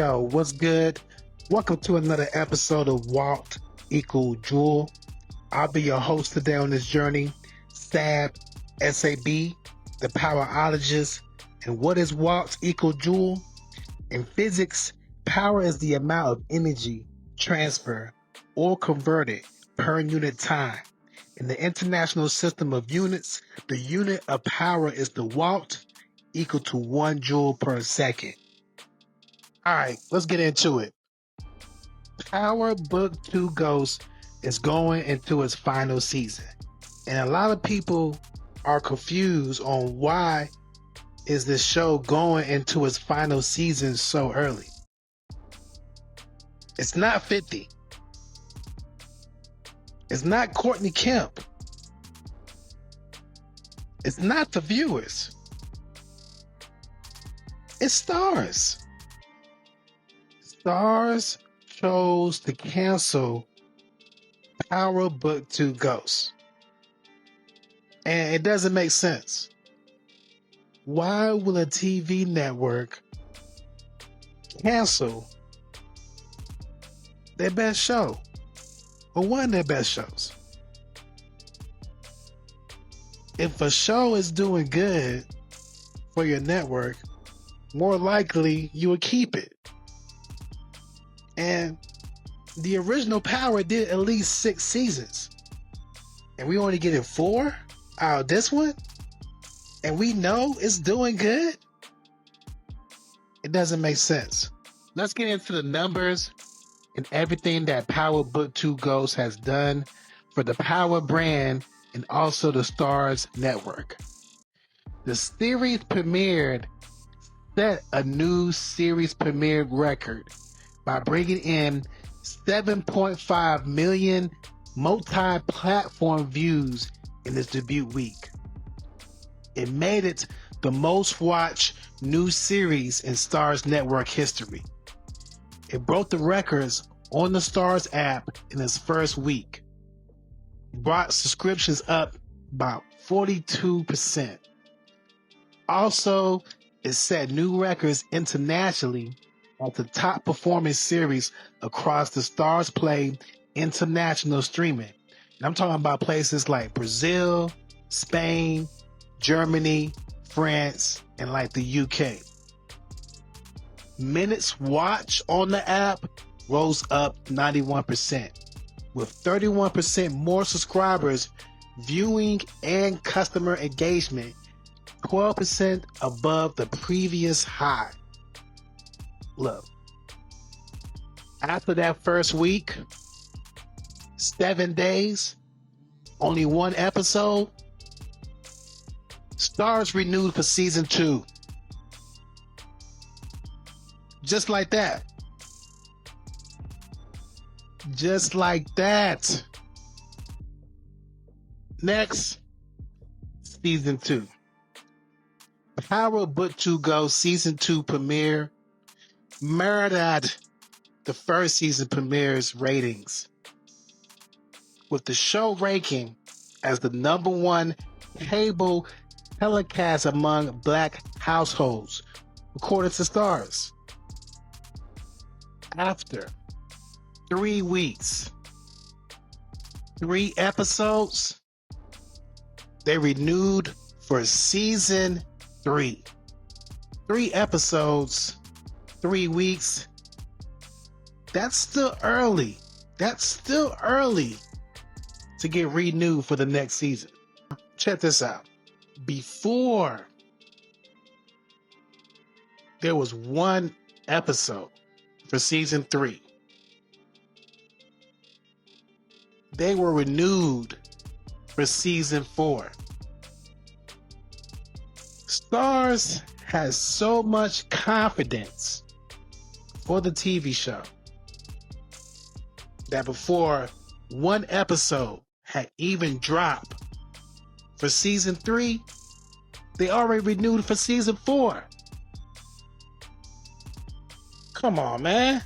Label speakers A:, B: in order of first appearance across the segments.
A: Yo, what's good? Welcome to another episode of wattequaljoule. I'll be your host today on this journey. SAB, the powerologist. And what is watt equal joule? In physics, power is the amount of energy transferred or converted per unit time. In the international system of units, the unit of power is the watt, equal to 1 joule per second. All right, let's get into it. PowerBookII Ghost is going into its final season. And a lot of people are confused on why is this show going into its final season so early. It's not 50. It's not Courtney Kemp. It's not the viewers. It's Starz. Starz chose to cancel PowerBookII Ghost. And it doesn't make sense. Why will a TV network cancel their best show? Or one of their best shows? If a show is doing good for your network, more likely you will keep it. And the original Power did at least 6 seasons. And we only getting 4 out of this one? And we know it's doing good? It doesn't make sense. Let's get into the numbers and everything that PowerBookII Ghost has done for the Power brand and also the Starz network. The series set a new series premiere record by bringing in 7.5 million multi-platform views in its debut week. It made it the most watched new series in Starz network history. It broke the records on the Starz app in its first week. It brought subscriptions up about 42%. Also, it set new records internationally as the top performing series across the Starz Play international streaming. And I'm talking about places like Brazil, Spain, Germany, France, and like the UK. Minutes watched on the app rose up 91%, with 31% more subscribers viewing and customer engagement 12% above the previous high. Look, after that first week, 7 days, only 1 episode, Starz renewed for season 2. Just like that. Just like that. Next, season 2. PowerBookII Ghost season 2 premiere murdered the first season premiere's ratings, with the show ranking as the #1 cable telecast among Black households, according to Starz. After 3 weeks, 3 episodes, they renewed for season 3. 3 episodes, 3 weeks. That's still early. That's still early to get renewed for the next season. Check this out. Before, there was 1 episode for season 3. They were renewed for season 4. Starz has so much confidence for the TV show that before 1 episode had even dropped for season 3, they already renewed for season 4. Come on, man.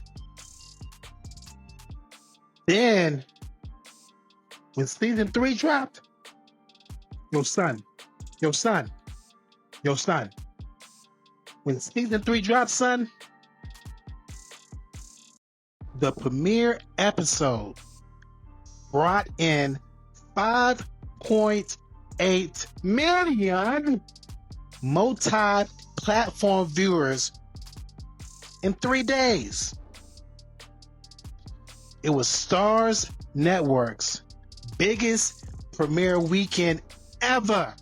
A: Then, when season 3 dropped, yo son, when season 3 dropped, son, the premiere episode brought in 5.8 million multi-platform viewers in 3 days. It was Starz Network's biggest premiere weekend ever.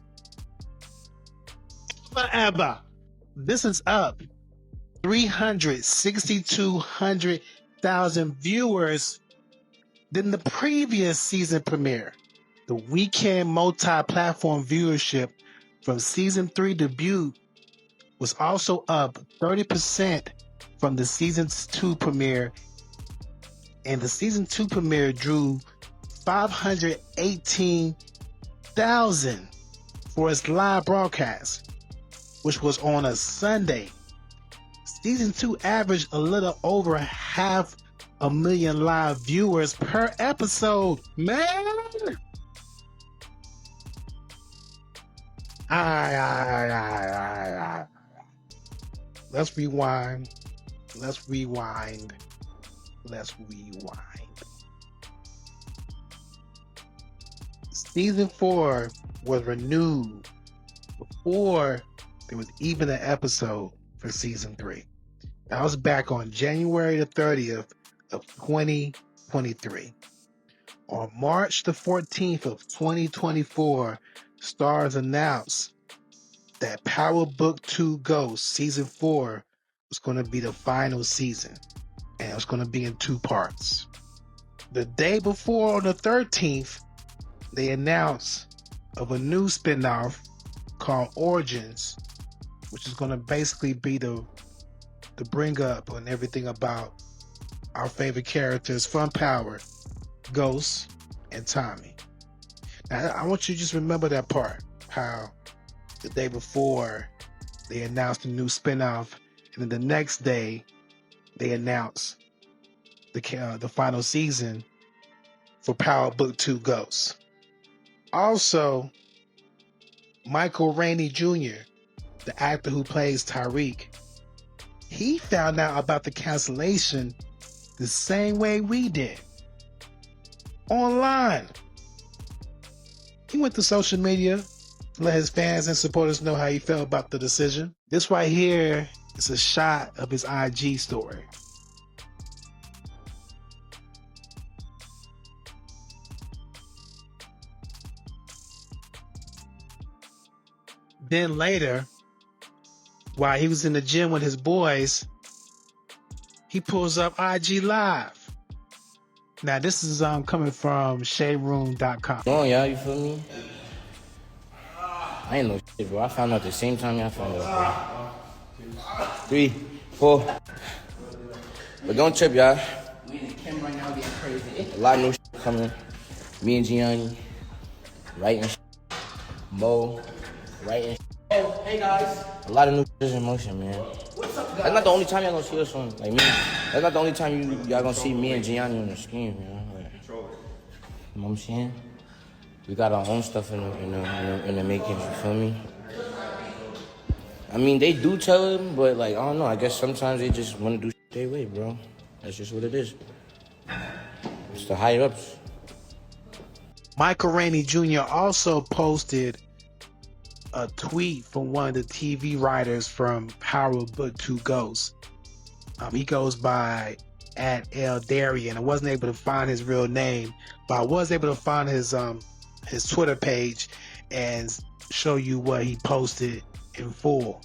A: Ever. This is up 362,000 viewers than the previous season premiere. The weekend multi-platform viewership from season 3 debut was also up 30% from the season 2 premiere, and the season 2 premiere drew 518,000 for its live broadcast, which was on a Sunday. Season 2 averaged a little over 500,000 live viewers per episode. Man! Let's rewind. Season 4 was renewed before there was even an episode for season 3. That was back on January the 30th of 2023. On March the 14th of 2024, Starz announced that PowerBookII Ghost Season 4 was going to be the final season, and it was going to be in 2 parts. The day before, on the 13th, they announced of a new spinoff called Origins, which is going to basically be the bring up on everything about our favorite characters from Power, Ghost, and Tommy. Now, I want you to just remember that part, how the day before they announced a new spinoff, and then the next day they announced the final season for PowerBookII Ghost. Also, MichaelRaineyJr., the actor who plays Tariq, he found out about the cancellation the same way we did. Online. He went to social media to let his fans and supporters know how he felt about the decision. This right here is a shot of his IG story. Then later, while he was in the gym with his boys, he pulls up IG Live. Now this is coming from shaderoom.com.
B: Oh yeah, you feel me? I ain't no shit, bro. I found out the same time y'all found out, bro. 3, 4. But don't trip, y'all.
C: We in the camp right now getting crazy.
B: A lot of new shit coming. Me and Gianni writing shit. Mo writing shit.
C: Oh, hey guys.
B: A lot of new shit in motion, man.
C: What's up, guys?
B: That's not the only time y'all gonna see us on, like me. That's not the only time y'all gonna see me and Gianni on the screen, man. Like, you know what I'm saying? We got our own stuff in the making, you feel me? I mean, they do tell them, but like, I don't know. I guess sometimes they just want to do shit their way, bro. That's just what it is. It's the higher ups.
A: Michael Rainey Jr. also posted a tweet from one of the TV writers from PowerBookII Ghost. He goes by @LDarian. I wasn't able to find his real name, but I was able to find his Twitter page and show you what he posted in full.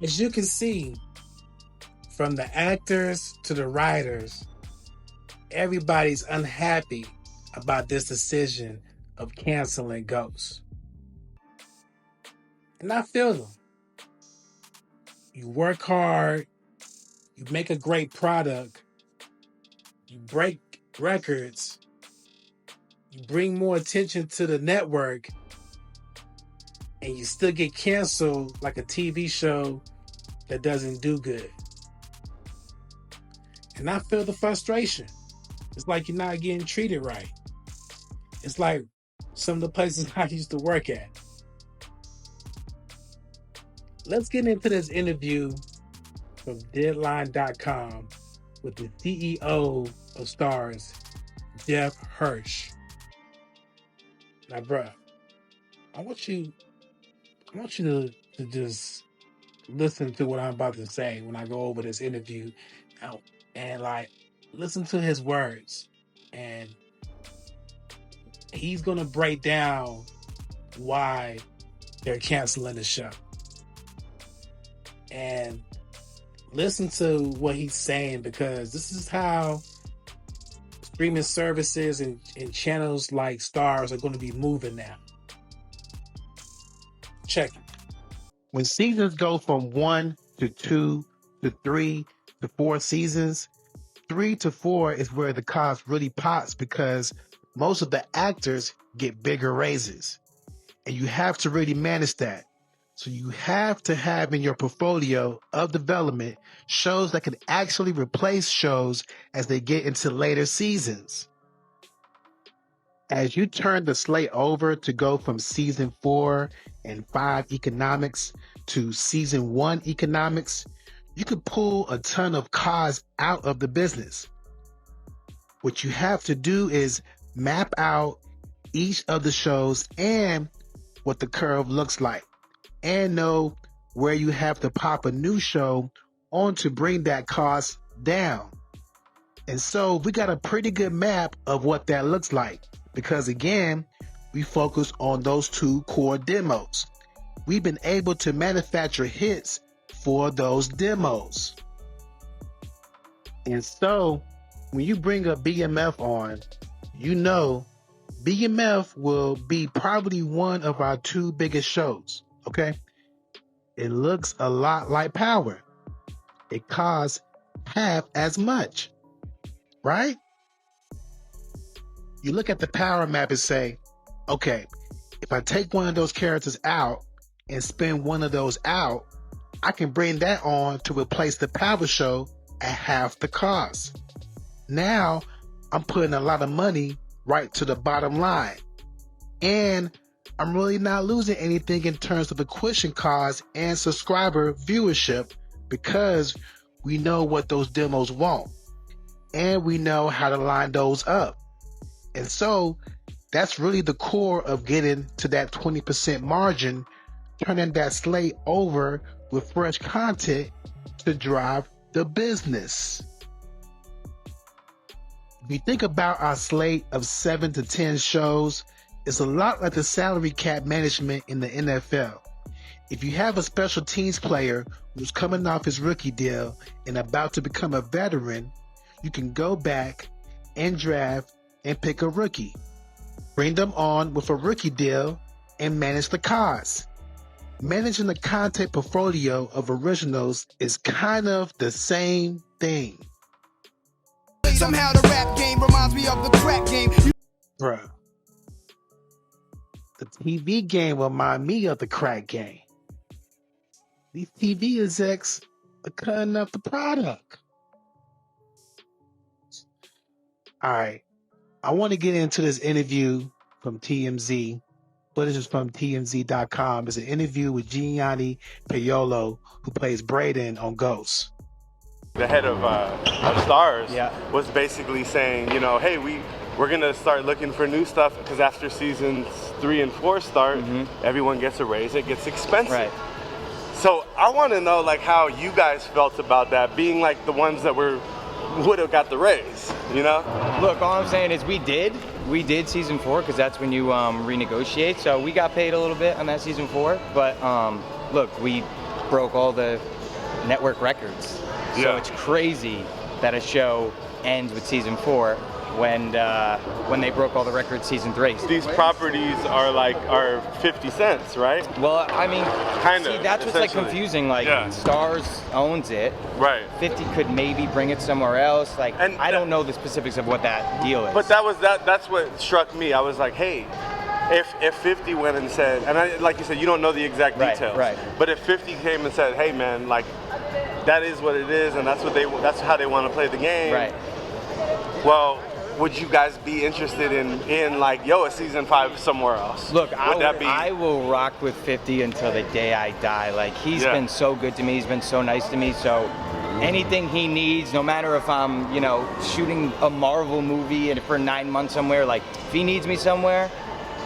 A: As you can see, from the actors to the writers, everybody's unhappy about this decision of canceling Ghost. And I feel them. You work hard, you make a great product, you break records, you bring more attention to the network, and you still get canceled like a TV show that doesn't do good. And I feel the frustration. It's like you're not getting treated right. It's like some of the places I used to work at. Let's get into this interview from Deadline.com with the CEO of Starz, Jeff Hirsch. Now, bruh, I want you to just listen to what I'm about to say when I go over this interview now, and like listen to his words, and he's gonna break down why they're canceling the show. And listen to what he's saying, because this is how streaming services and channels like Starz are going to be moving now. Check it. When seasons go from 1 to 2 to 3 to 4 seasons, 3 to 4 is where the cost really pops, because most of the actors get bigger raises. And you have to really manage that. So you have to have in your portfolio of development shows that can actually replace shows as they get into later seasons. As you turn the slate over to go from season 4 and 5 economics to season 1 economics, you could pull a ton of costs out of the business. What you have to do is map out each of the shows and what the curve looks like, and know where you have to pop a new show on to bring that cost down. And so we got a pretty good map of what that looks like, because again, we focus on those 2 core demos. We've been able to manufacture hits for those demos. And so when you bring a BMF on, you know BMF will be probably one of our 2 biggest shows. Okay, it looks a lot like Power. It costs half as much, right? You look at the Power map and say, okay, if I take one of those characters out and spend one of those out, I can bring that on to replace the Power show at half the cost. Now I'm putting a lot of money right to the bottom line, and I'm really not losing anything in terms of acquisition costs and subscriber viewership, because we know what those demos want and we know how to line those up. And so that's really the core of getting to that 20% margin, turning that slate over with fresh content to drive the business. If you think about our slate of 7 to 10 shows, it's a lot like the salary cap management in the NFL. If you have a special teams player who's coming off his rookie deal and about to become a veteran, you can go back and draft and pick a rookie. Bring them on with a rookie deal and manage the costs. Managing the content portfolio of originals is kind of the same thing.
D: Somehow the rap game reminds me of the crack game.
A: Bruh. The TV game remind me of the crack game. These TV execs are cutting up the product. All right. I want to get into this interview from TMZ. Footage is from TMZ.com. It's an interview with Gianni Paolo, who plays Braden on Ghost.
E: The head of Starz was basically saying, you know, hey, we're gonna start looking for new stuff, because after seasons 3 and 4 start, everyone gets a raise. It gets expensive. Right. So I want to know, like, how you guys felt about that, being like the ones that would have got the raise, you know?
F: Look, all I'm saying is we did season 4, because that's when you renegotiate. So we got paid a little bit on that season 4, but look, we broke all the network records. So it's crazy that a show ends with season 4 when they broke all the records season 3.
E: These properties are 50 cents, right?
F: Well, I mean,
E: kind of.
F: That's what's like confusing. Like Starz owns it.
E: Right.
F: 50 could maybe bring it somewhere else. Like, and I don't know the specifics of what that deal is.
E: But that's what struck me. I was like, hey, if 50 went and said, and like you said, you don't know the exact details.
F: Right.
E: But if 50 came and said, hey man, like, that is what it is, and that's how they want to play the game.
F: Right.
E: Well, would you guys be interested in like, yo, a season 5 somewhere else?
F: Look,
E: that be?
F: I will rock with 50 until the day I die. Like, he's been so good to me. He's been so nice to me. So anything he needs, no matter if I'm, you know, shooting a Marvel movie and for 9 months somewhere, like, if he needs me somewhere,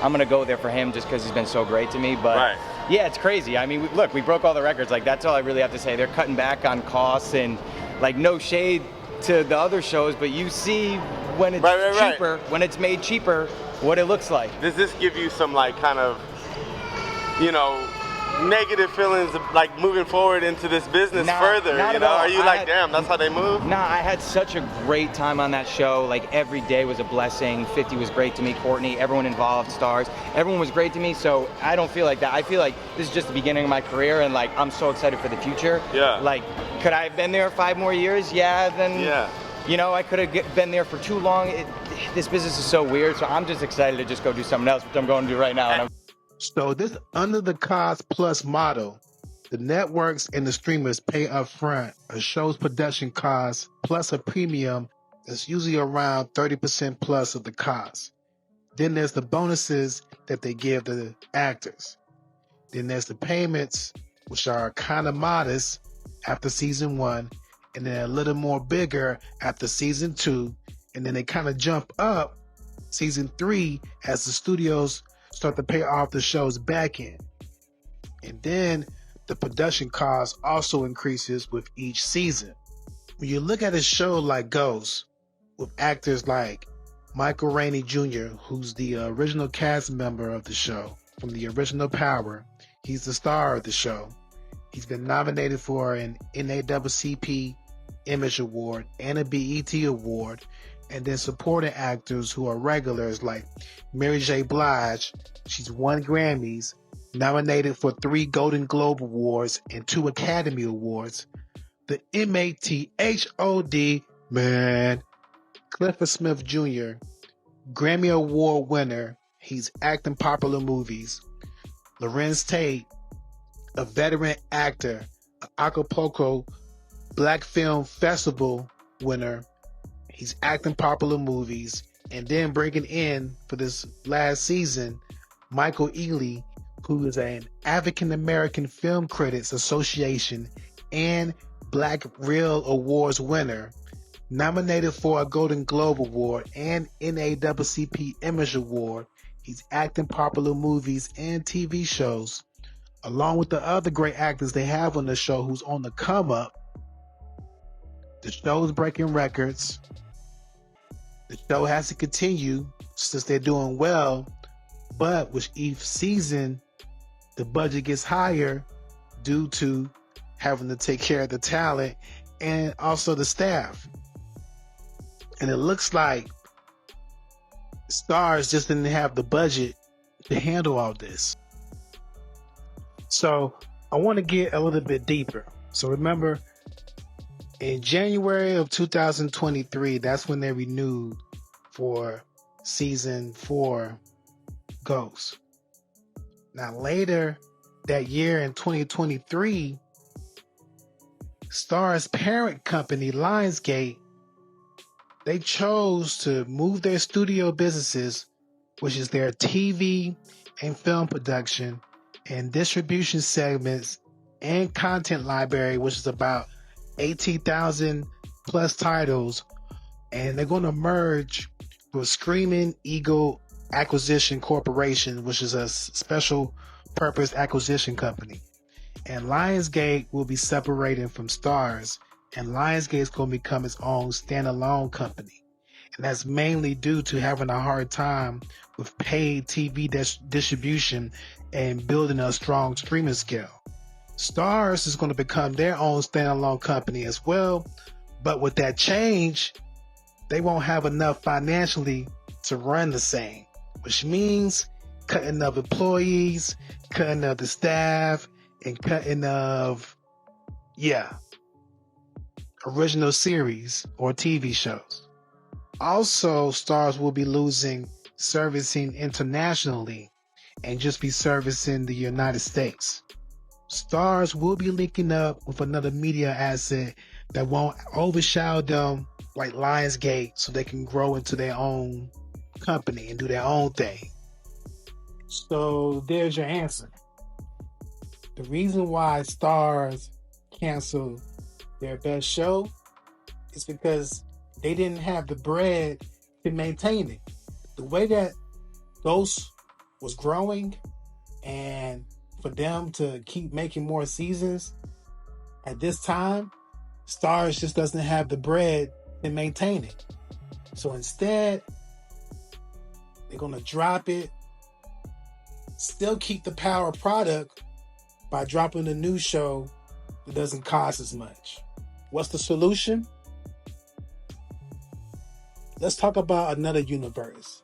F: I'm going to go there for him just because he's been so great to me. But yeah, it's crazy. I mean, look, we broke all the records. Like, that's all I really have to say. They're cutting back on costs and, like, no shade to the other shows, but you see when it's cheaper, when it's made cheaper, what it looks like.
E: Does this give you some, like, kind of, you know, negative feelings of, like, moving forward into this business further?
F: Not
E: you
F: at
E: know,
F: all.
E: are you like, damn, that's how they move?
F: Nah, I had such a great time on that show. Like, every day was a blessing. 50 was great to me. Courtney, everyone involved, Starz, everyone was great to me. So I don't feel like that. I feel like this is just the beginning of my career, and like, I'm so excited for the future.
E: Yeah.
F: Like, could I have been there 5 more years? Yeah. Then. Yeah. You know, I could have been there for too long. This business is so weird, so I'm just excited to just go do something else, which I'm going to do right now.
A: So this under the cost plus model, the networks and the streamers pay up front a show's production cost plus a premium that's usually around 30% plus of the cost. Then there's the bonuses that they give the actors. Then there's the payments, which are kind of modest after season 1, and then a little more bigger after season 2, and then they kind of jump up season 3 as the studios start to pay off the show's back end. And then the production cost also increases with each season. When you look at a show like Ghost, with actors like MichaelRaineyJr., who's the original cast member of the show from the original Power, he's the star of the show. He's been nominated for an NAACP Image Award and a BET Award, and then supporting actors who are regulars like Mary J. Blige. She's won Grammys, nominated for 3 Golden Globe Awards and 2 Academy Awards. The MATHOD man, Clifford Smith Jr., Grammy Award winner. He's acting popular movies. Lorenz Tate, a veteran actor, an Acapulco Black Film Festival winner. He's acting popular movies. And then bringing in for this last season, Michael Ealy, who is an African American Film Critics Association and Black Reel Awards winner, nominated for a Golden Globe Award and NAACP Image Award. He's acting popular movies and TV shows, along with the other great actors they have on the show who's on the come up. The show's breaking records. The show has to continue since they're doing well, but with each season, the budget gets higher due to having to take care of the talent and also the staff. And it looks like Starz just didn't have the budget to handle all this. So I want to get a little bit deeper. So remember, in January of 2023, that's when they renewed for season 4 Ghost. Now later that year in 2023, Starz parent company LIONSGATE, they chose to move their studio businesses, which is their TV and film production and distribution segments and content library, which is about 18,000 plus titles, and they're going to merge with Screaming Eagle Acquisition Corporation, which is a special purpose acquisition company. And LIONSGATE will be separating from Starz, and LIONSGATE is going to become its own standalone company. And that's mainly due to having a hard time with paid TV distribution and building a strong streaming scale. Starz is going to become their own standalone company as well, but with that change, they won't have enough financially to run the same, which means cutting of employees, cutting of the staff, and cutting of, original series or TV shows. Also, Starz will be losing servicing internationally and just be servicing the United States. Starz will be linking up with another media asset that won't overshadow them like LIONSGATE, so they can grow into their own company and do their own thing. So there's your answer. The reason why Starz canceled their best show is because they didn't have the bread to maintain it. The way that Ghost was growing, and for them to keep making more seasons at this time, Starz just doesn't have the bread to maintain it. So instead, they're going to drop it, still keep the Power product by dropping a new show that doesn't cost as much. What's the solution? Let's talk about another universe.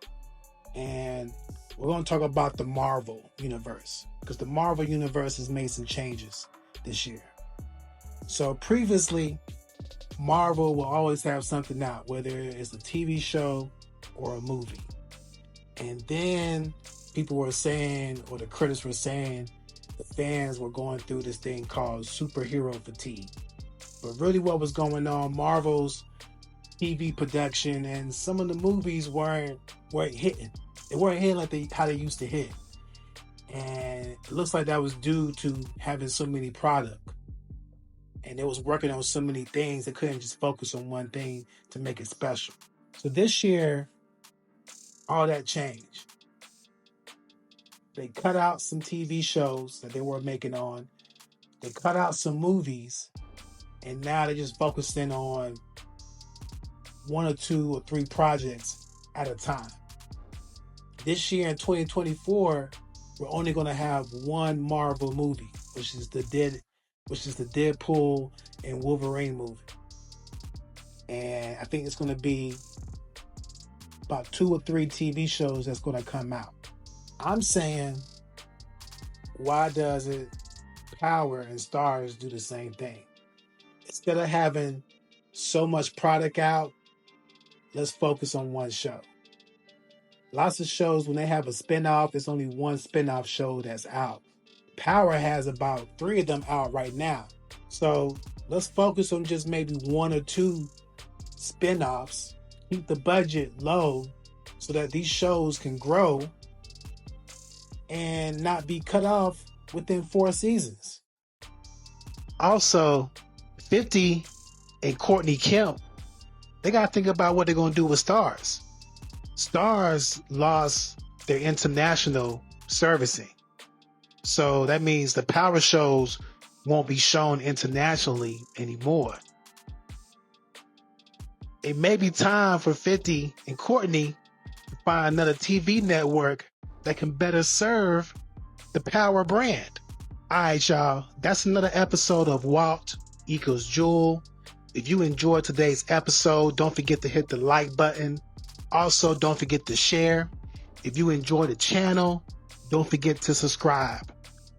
A: And we're going to talk about the Marvel universe, because the Marvel universe has made some changes this year. So previously, Marvel will always have something out, whether it's a TV show or a movie. And then people were saying, or the critics were saying, the fans were going through this thing called superhero fatigue. But really what was going on, Marvel's TV production and some of the movies weren't hitting. They weren't hitting like how they used to hit. And it looks like that was due to having so many products. And they was working on so many things, they couldn't just focus on one thing to make it special. So this year, all that changed. They cut out some TV shows that they were making on. They cut out some movies. And now they're just focusing on 1 or 2 or 3 projects at a time. This year in 2024, we're only going to have one Marvel movie, which is the Deadpool and Wolverine movie. And I think it's going to be about 2 or 3 TV shows that's going to come out. I'm saying, why doesn't Power and Starz do the same thing? Instead of having so much product out, let's focus on one show. Lots of shows, when they have a spinoff, it's only one spinoff show that's out. Power has about 3 of them out right now. So let's focus on just maybe 1 or 2 spinoffs. Keep the budget low so that these shows can grow and not be cut off within 4 seasons. Also, 50 and Courtney Kemp, they got to think about what they're going to do with Starz. Starz lost their international servicing. So that means the Power shows won't be shown internationally anymore. It may be time for 50 and Courtney to find another TV network that can better serve the Power brand. All right, y'all. That's another episode of wattequaljoule. If you enjoyed today's episode, don't forget to hit the like button. Also, don't forget to share. If you enjoy the channel, don't forget to subscribe.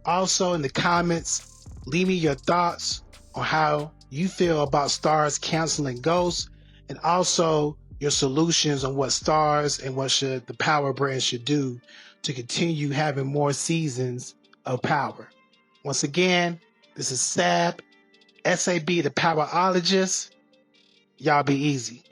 A: Also, in the comments, leave me your thoughts on how you feel about Starz canceling Ghost, and also your solutions on what Starz and what should the Power brand should do to continue having more seasons of Power. Once again, this is SAB, the Powerologist. Y'all be easy.